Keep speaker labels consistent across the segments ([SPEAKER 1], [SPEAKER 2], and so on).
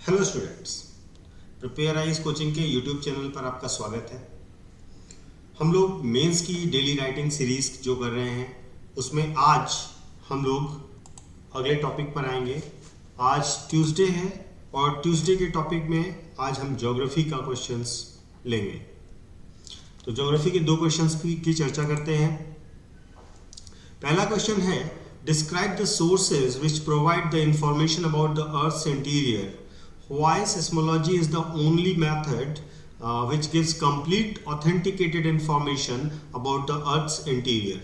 [SPEAKER 1] Hello students, prepare eyes coaching के YouTube channel पर आपका स्वागत है। हम लोग मेंस की डेली राइटिंग सीरीज जो कर रहे हैं उसमें आज हम लोग अगले टॉपिक पर आएंगे। आज ट्यूसडे है और ट्यूसडे के टॉपिक में आज हम ज्योग्राफी का क्वेश्चंस लेंगे। तो ज्योग्राफी के दो क्वेश्चंस की चर्चा करते हैं। पहला क्वेश्चन है, describe the sources which provide the information about the earth's interior. Why seismology is the only method which gives complete authenticated information about the Earth's interior.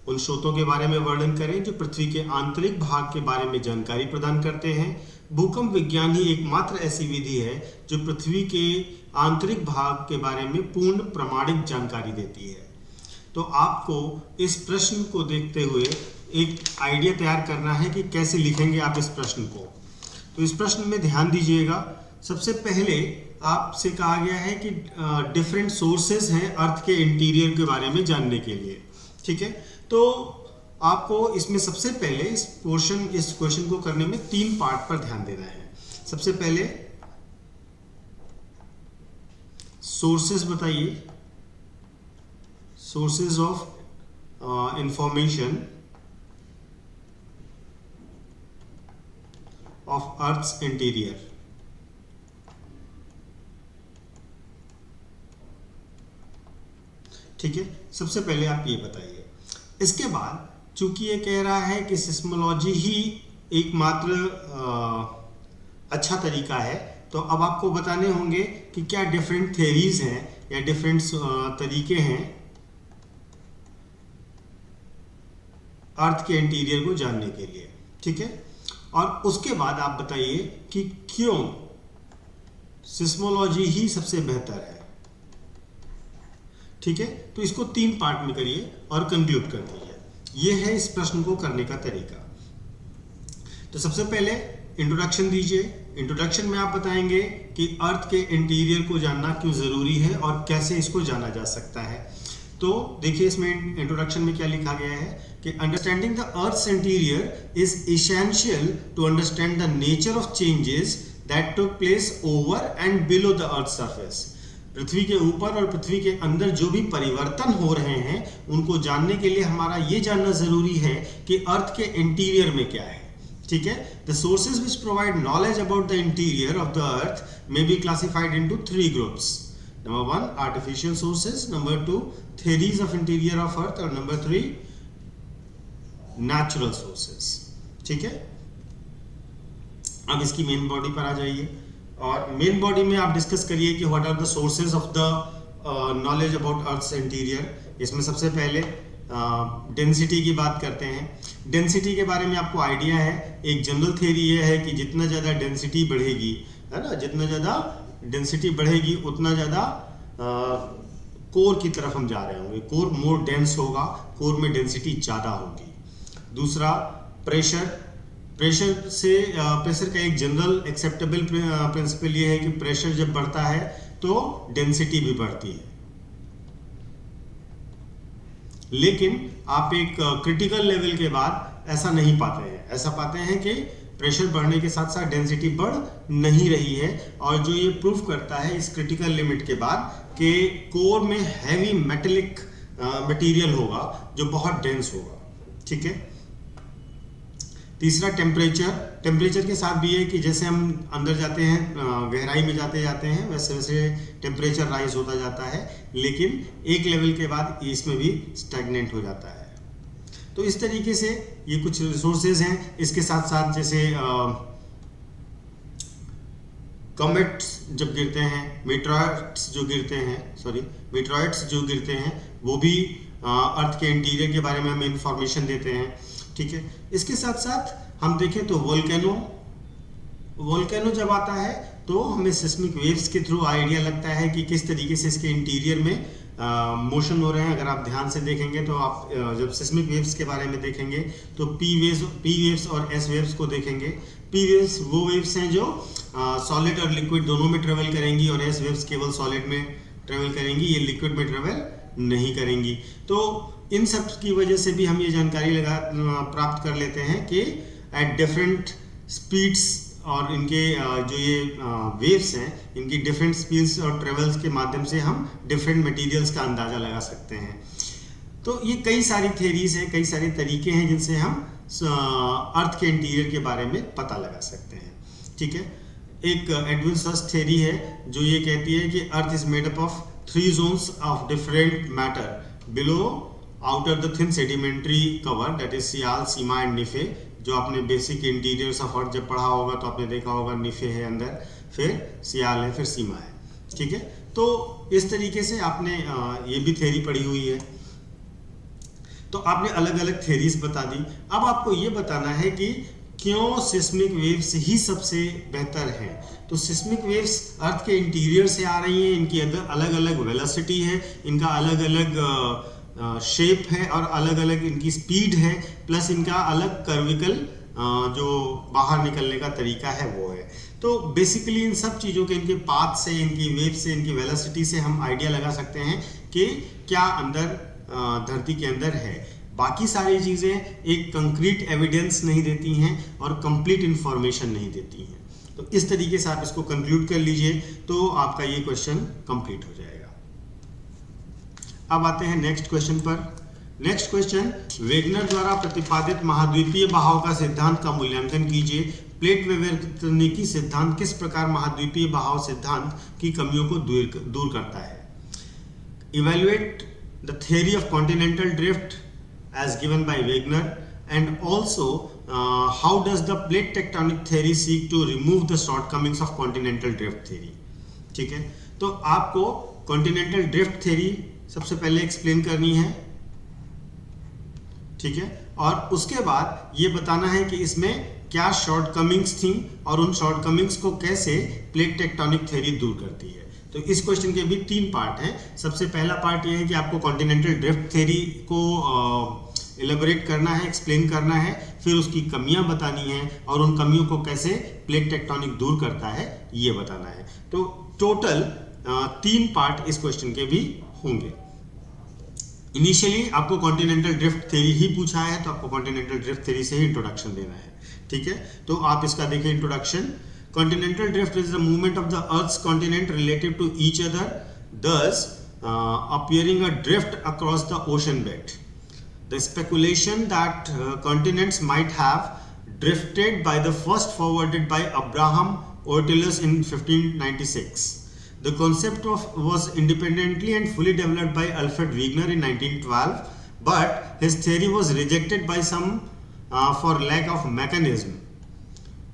[SPEAKER 1] उन स्रोतों के बारे में वर्णन करें जो पृथ्वी के आंतरिक भाग के बारे में जानकारी प्रदान करते हैं। भूकंप विज्ञान ही एकमात्र ऐसी विधि है जो पृथ्वी के आंतरिक भाग के बारे में पूर्ण प्रमाणिक जानकारी देती है। तो आपको इस प्रश्न को देखते हुए एक आइडिया तैयार करना है कि कैसे लिखेंगे आप इस प्रश्न को। तो इस प्रश्न में ध्यान दीजिएगा। सबसे पहले आपसे कहा गया है कि डिफरेंट सोर्सेज हैं अर्थ के इंटीरियर के बारे में जानने के लिए, ठीक है। तो आपको इसमें सबसे पहले इस क्वेश्चन को करने में 3 पार्ट पर ध्यान देना है। सबसे पहले सोर्सेज बताइए, sources of information of Earth's interior. ठीक है, सबसे पहले आप ये बताइए। इसके बाद चूंकि ये कह रहा है कि सिस्मोलॉजी ही एकमात्र अच्छा तरीका है, तो अब आपको बताने होंगे कि क्या डिफरेंट थ्योरीज हैं या डिफरेंट तरीके हैं अर्थ के इंटीरियर को जानने के लिए, ठीक है। और उसके बाद आप बताइए कि क्यों सिस्मोलॉजी ही सबसे बेहतर है, ठीक है। तो इसको 3 पार्ट में करिए और कंक्लूड कर दीजिए। ये है इस प्रश्न को करने का तरीका। तो सबसे पहले इंट्रोडक्शन दीजिए। इंट्रोडक्शन में आप बताएंगे कि अर्थ के इंटीरियर को जानना क्यों जरूरी है और कैसे इसको जाना जा सकता है। तो देखिए इसमें इंट्रोडक्शन में क्या लिखा गया है कि understanding the earth's interior is essential to understand the nature of changes that took place over and below the earth surface. पृथ्वी के ऊपर और पृथ्वी के अंदर जो भी परिवर्तन हो रहे हैं उनको जानने के लिए हमारा ये जानना जरूरी है कि अर्थ के इंटीरियर में क्या है, ठीक है। The sources which provide knowledge about the interior of the earth may be classified into 3 groups. Number 1, artificial sources. Number 2, theories of interior of Earth. और Number 3, natural sources. ठीक है। अब इसकी मेन बॉडी पर आ जाइए और मेन बॉडी में आप डिस्कस करिए कि what are the sources of the knowledge about earth's interior. इसमें सबसे पहले डेंसिटी की बात करते हैं। डेंसिटी के बारे में आपको आइडिया है। एक जनरल थियरी ये है कि जितना ज़्यादा डेंसिटी बढ़ेगी, है ना, जितना ज़्यादा डेंसिटी बढ़ेगी उतना ज़्यादा कोर की तरफ हम जा रहे होंगे। कोर मोर डेंस होगा, कोर में डेंसिटी ज़्यादा होगी। दूसरा प्रेशर। प्रेशर का एक जनरल एक्सेप्टेबल प्रिंसिपल ये है कि प्रेशर जब बढ़ता है तो डेंसिटी भी बढ़ती है। लेकिन आप एक क्रिटिकल लेवल के बाद ऐसा नहीं पाते हैं। ऐसा पाते हैं कि प्रेशर बढ़ने के साथ साथ डेंसिटी बढ़ नहीं रही है, और जो ये प्रूव करता है इस क्रिटिकल लिमिट के बाद कि कोर में हैवी मेटेलिक मटेरियल होगा जो बहुत डेंस होगा, ठीक है। तीसरा टेम्परेचर। टेम्परेचर के साथ भी है कि जैसे हम अंदर जाते हैं, गहराई में जाते जाते हैं, वैसे वैसे टेम्परेचर राइज होता जाता है, लेकिन एक लेवल के बाद इसमें भी स्टैग्नेंट हो जाता है। तो इस तरीके से ये कुछ रिसोर्सेज हैं। इसके साथ साथ जैसे कॉमेट्स जब गिरते हैं, मेट्रॉइड्स जो गिरते हैं वो भी अर्थ के इंटीरियर के बारे में हमें इंफॉर्मेशन देते हैं, ठीक है। इसके साथ साथ हम देखें तो वोल्केनो जब आता है तो हमें सिस्मिक वेव्स के थ्रू आइडिया लगता है कि किस तरीके से इसके इंटीरियर में मोशन हो रहे हैं। अगर आप ध्यान से देखेंगे तो आप जब सिस्मिक वेव्स के बारे में देखेंगे तो पी वेव्स और एस वेव्स को देखेंगे। पी वेव्स वो वेव्स हैं जो सॉलिड और लिक्विड दोनों में ट्रेवल करेंगी, और एस वेव्स केवल सॉलिड में ट्रेवल करेंगी, ये लिक्विड में ट्रेवल नहीं करेंगी। तो इन सब की वजह से भी हम ये जानकारी प्राप्त कर लेते हैं कि एट डिफरेंट स्पीड्स और इनके जो ये वेव्स हैं, इनकी डिफरेंट स्पीड्स और ट्रेवल्स के माध्यम से हम डिफरेंट मटेरियल्स का अंदाज़ा लगा सकते हैं। तो ये कई सारी थ्योरीज हैं, कई सारे तरीके हैं जिनसे हम अर्थ के इंटीरियर के बारे में पता लगा सकते हैं। ठीक है, एक एडविन सस थ्योरी है जो ये कहती है कि earth is made up of 3 zones of different matter below outer the thin sedimentary cover, that is sial, sima and nife. जो आपने बेसिक इंटीरियर्स ऑफ अर्थ जब पढ़ा होगा तो आपने देखा होगा निफे है अंदर, फिर सियाल है, फिर सीमा है। ठीक है, तो इस तरीके से आपने ये भी थ्योरी पढ़ी हुई है। तो आपने अलग अलग थ्योरीज बता दी। अब आपको ये बताना है कि क्यों सिस्मिक वेव्स ही सबसे बेहतर हैं। तो सिस्मिक वेव्स अर्थ के इंटीरियर से आ रही हैं, इनकी अलग अलग वेलोसिटी है, इनका अलग अलग शेप है और अलग अलग इनकी स्पीड है, प्लस इनका अलग कर्विकल जो बाहर निकलने का तरीका है वो है। तो बेसिकली इन सब चीज़ों के, इनके पाथ से, इनकी वेव से, इनकी वेलोसिटी से हम आइडिया लगा सकते हैं कि क्या अंदर धरती के अंदर है। बाकी सारी चीज़ें एक कंक्रीट एविडेंस नहीं देती हैं और कंप्लीट इंफॉर्मेशन नहीं देती हैं। तो इस तरीके से आप इसको कंक्लूड कर लीजिए तो आपका ये क्वेश्चन कंप्लीट हो जाएगा। अब आते हैं नेक्स्ट क्वेश्चन पर। नेक्स्ट क्वेश्चन, वेगनर द्वारा प्रतिपादित महाद्वीपीय बहाव का सिद्धांत का मूल्यांकन कीजिए। प्लेट विवर्तनिकी सिद्धांत किस प्रकार महाद्वीपीय बहाव सिद्धांत की कमियों को दूर करता है। Evaluate the theory of continental drift as given by Wegener, and also how does the plate tectonic theory seek to remove the shortcomings of continental drift theory। ठीक है, तो आपको continental drift theory सबसे पहले एक्सप्लेन करनी है। ठीक है, और उसके बाद ये बताना है कि इसमें क्या शॉर्टकमिंग्स थी और उन शॉर्टकमिंग्स को कैसे प्लेट टेक्टोनिक थ्योरी दूर करती है। तो इस क्वेश्चन के भी 3 पार्ट हैं। सबसे पहला पार्ट ये है कि आपको कॉन्टिनेंटल ड्रिफ्ट थ्योरी को एलेबोरेट करना है, एक्सप्लेन करना है, फिर उसकी कमियां बतानी है और उन कमियों को कैसे प्लेट टेक्टोनिक दूर करता है ये बताना है। तो टोटल 3 पार्ट इस क्वेश्चन के भी होंगे। इनिशियली आपको कॉन्टिनेंटल ड्रिफ्ट थ्योरी ही पूछा है तो आपको कॉन्टिनेंटल ड्रिफ्ट थ्योरी से ही इंट्रोडक्शन देना है। ठीक है, तो आप इसका देखिए introduction. Continental drift is the movement of the Earth's continent relative to each other, thus appearing a drift across the ocean bed. The speculation that continents might have drifted by the first forwarded by Abraham Ortelius in 1596. The concept was independently and fully developed by Alfred Wegener in 1912, but his theory was rejected by some for lack of mechanism.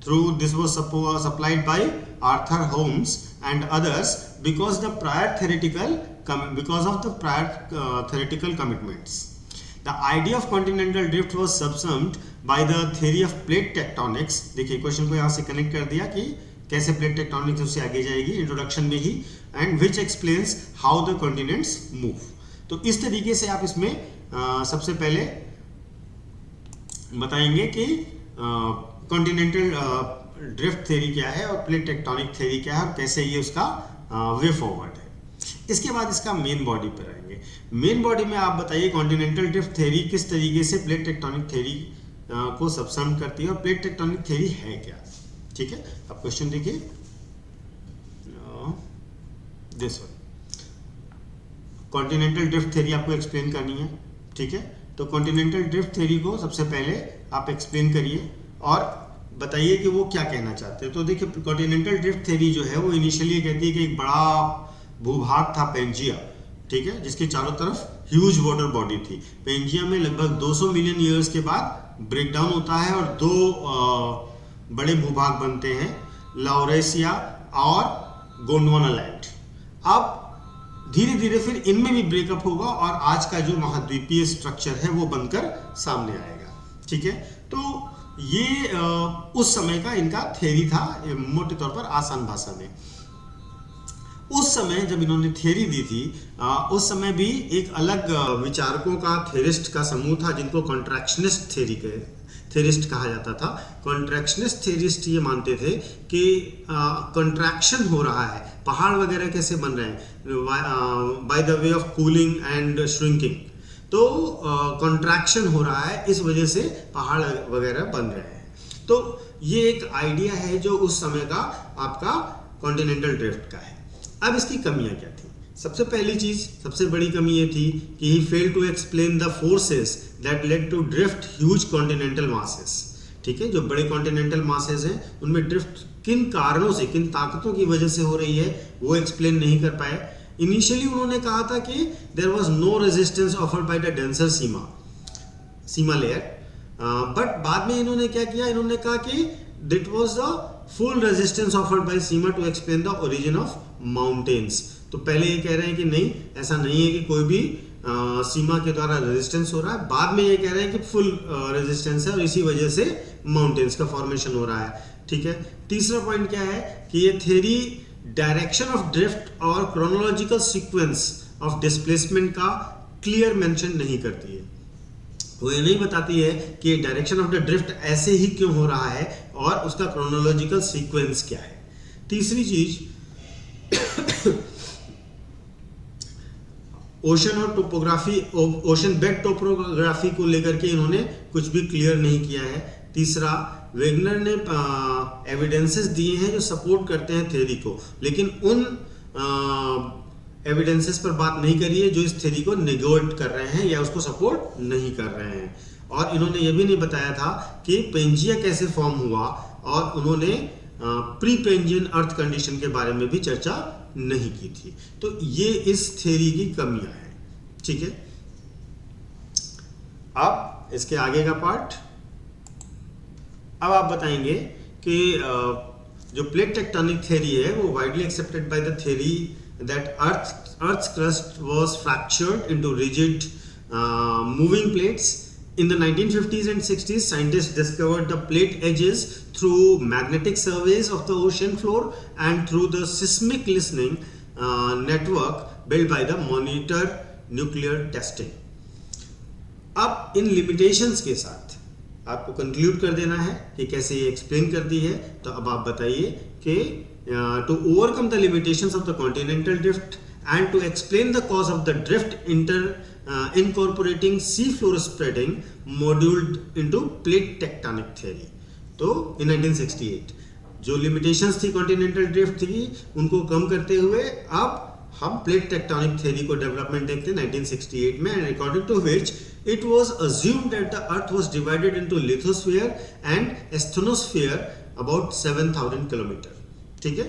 [SPEAKER 1] Through this was supplied by Arthur Holmes and others because of the prior theoretical commitments. The idea of continental drift was subsumed by the theory of plate tectonics. देखिए question को यहाँ से connect कर दिया कि कैसे plate tectonics उससे आगे जाएगी इंट्रोडक्शन में ही, and which explains how the continents move. तो इस तरीके से आप इसमें सबसे पहले बताएंगे कि कॉन्टिनेंटल ड्रिफ्ट थ्योरी क्या है और प्लेट टेक्टोनिक थ्योरी क्या है और कैसे ये उसका वे फॉरवर्ड है। इसके बाद इसका मेन बॉडी पर आएंगे। मेन बॉडी में आप बताइए कॉन्टिनेंटल ड्रिफ्ट थ्योरी किस तरीके से प्लेट टेक्टोनिक थ्योरी को सबसम करती है और प्लेट टेक्टोनिक थ्योरी है क्या। ठीक है, अब क्वेश्चन देखिए this one, continental drift theory आपको एक्सप्लेन करनी है। ठीक है, तो कॉन्टिनेंटल ड्रिफ्ट थ्योरी को सबसे पहले आप एक्सप्लेन करिए और बताइए कि वो क्या कहना चाहते हैं। तो देखिए कॉन्टिनेंटल ड्रिफ्ट थ्योरी जो है वो इनिशियली कहती है कि एक बड़ा भूभाग था पेंजिया, ठीक है, जिसके चारों तरफ ह्यूज वाटर बॉडी थी। पेंजिया में लगभग 200 मिलियन ईयर्स के बाद ब्रेकडाउन होता है और 2 बड़े भूभाग बनते हैं, लॉरेशिया और गोंडवाना लैंड। अब धीरे धीरे फिर इनमें भी ब्रेकअप होगा और आज का जो महाद्वीपीय स्ट्रक्चर है वो बनकर सामने आएगा। ठीक है, तो ये उस समय का इनका थ्योरी था, मोटे तौर पर आसान भाषा में। उस समय जब इन्होंने थ्योरी दी थी उस समय भी एक अलग विचारकों का, थ्योरिस्ट का समूह था जिनको कॉन्ट्रैक्शनिस्ट थ्योरिस्ट कहा जाता था। कॉन्ट्रैक्शनिस्ट थ्योरिस्ट ये मानते थे कि कॉन्ट्रैक्शन हो रहा है, पहाड़ वगैरह कैसे बन रहे हैं by the way of cooling and shrinking. तो कॉन्ट्रैक्शन हो रहा है, इस वजह से पहाड़ वगैरह बन रहे हैं। तो ये एक आइडिया है जो उस समय का आपका कॉन्टिनेंटल ड्रिफ्ट का है। अब इसकी कमियां क्या थी? सबसे पहली चीज, सबसे बड़ी कमी ये थी कि he failed to explain the forces that led to drift huge continental masses. ठीक है, जो बड़े कॉन्टिनेंटल मासेस हैं उनमें ड्रिफ्ट किन कारणों से, किन ताकतों की वजह से हो रही है, वो एक्सप्लेन नहीं कर पाए। इनिशियली उन्होंने कहा था कि there was no resistance offered by the denser sima layer, but बाद में इन्होंने क्या किया, इन्होंने कहा कि that was the full resistance offered by sima to explain the origin of mountains. तो पहले ये कह रहे हैं कि नहीं, ऐसा नहीं है कि कोई भी सीमा के द्वारा रेजिस्टेंस हो रहा है, बाद में ये कह रहे हैं कि फुल रेजिस्टेंस है और इसी वजह से माउंटेन्स का फॉर्मेशन हो रहा है। ठीक है, तीसरा पॉइंट क्या है कि ये थ्योरी डायरेक्शन ऑफ ड्रिफ्ट और क्रोनोलॉजिकल सीक्वेंस ऑफ डिस्प्लेसमेंट का क्लियर मेंशन नहीं करती है। वो ये नहीं बताती है कि डायरेक्शन ऑफ द ड्रिफ्ट ऐसे ही क्यों हो रहा है और उसका क्रोनोलॉजिकल सीक्वेंस क्या है। तीसरी चीज, ओशन और टोपोग्राफी, ओशन बेड टोपोग्राफी को लेकर के इन्होंने कुछ भी क्लियर नहीं किया है। तीसरा, वेगनर ने एविडेंसेस दिए हैं जो सपोर्ट करते हैं थ्योरी को, लेकिन उन एविडेंसेस पर बात नहीं करी है जो इस थ्योरी को नेगेट कर रहे हैं या उसको सपोर्ट नहीं कर रहे हैं। और इन्होंने ये भी नहीं बताया था कि पेंजिया कैसे फॉर्म हुआ, और उन्होंने प्री पेंजियन अर्थ कंडीशन के बारे में भी चर्चा नहीं की थी। तो ये इस थ्योरी की कमियां हैं। ठीक है, अब इसके आगे का पार्ट, अब आप बताएंगे कि जो प्लेट टेक्टोनिक थ्योरी है वो widely accepted by the theory that earth's crust was fractured into rigid moving plates. In the 1950s and 60s, scientists discovered the plate edges through magnetic surveys of the ocean floor and through the seismic listening network built by the Monitor nuclear testing. अब इन limitations के साथ आपको conclude कर देना है कि कैसे ये एक्सप्लेन कर दी है। तो अब आप बताइए कि to overcome the limitations of the continental drift and to explain the cause of the drift incorporating sea floor spreading moduled into plate tectonic theory. तो in 1968 जो limitations थी continental drift थी उनको कम करते हुए अब हम प्लेट टेक्टोनिक थ्योरी को डेवलपमेंट देखते हैं 1968 में, and according to which it was assumed that the earth was divided into lithosphere and asthenosphere about 7,000 kilometre. ठीक है,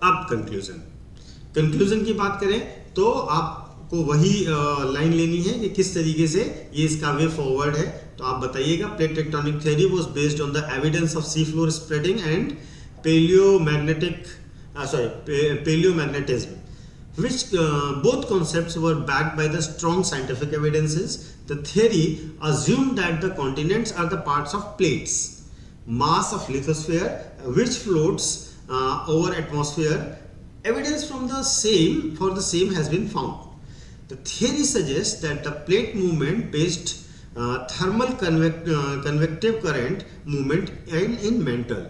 [SPEAKER 1] अब कंक्लूजन की बात करें तो आपको वही लाइन लेनी है कि किस तरीके से ये इसका वे फॉरवर्ड है। तो आप बताइएगा, plate tectonic theory was based on the evidence of sea floor spreading and paleomagnetism, which both concepts were backed by the strong scientific evidences. The theory assumed that the continents are the parts of plates, mass of lithosphere, which floats over atmosphere. Evidence from the same has been found. The theory suggests that the plate movement based thermal convective current movement in mantle.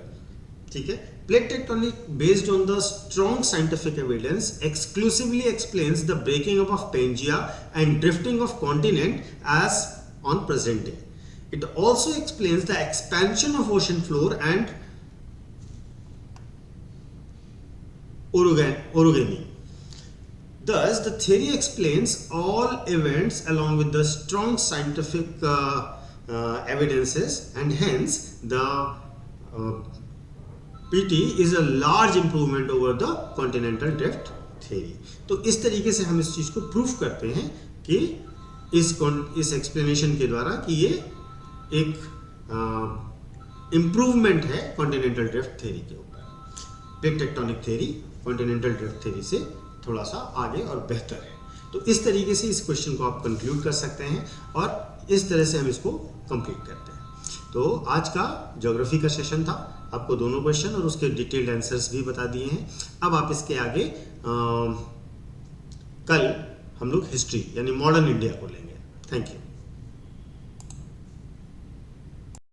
[SPEAKER 1] ठीक है, plate tectonic based on the strong scientific evidence exclusively explains the breaking up of Pangea and drifting of continent as on present day. It also explains the expansion of ocean floor and orogeny. Thus, the theory explains all events along with the strong scientific evidences, and hence the PT is a large improvement over the continental drift theory. तो इस तरीके से हम इस चीज को proof करते हैं कि इस एक्सप्लेनेशन के द्वारा कि ये एक इम्प्रूवमेंट है कॉन्टिनेंटल ड्रिफ्ट थ्योरी के ऊपर। Plate tectonic theory continental drift theory से थोड़ा सा आगे और बेहतर है। तो इस तरीके से इस क्वेश्चन को आप कंक्लूड कर सकते हैं और इस तरह से हम इसको कंप्लीट करते हैं। तो आज का ज्योग्राफी का सेशन था, आपको दोनों क्वेश्चन और उसके डिटेल्ड आंसर्स भी बता दिए हैं। अब आप इसके आगे कल हम लोग हिस्ट्री यानी मॉडर्न इंडिया को लेंगे। Thank you.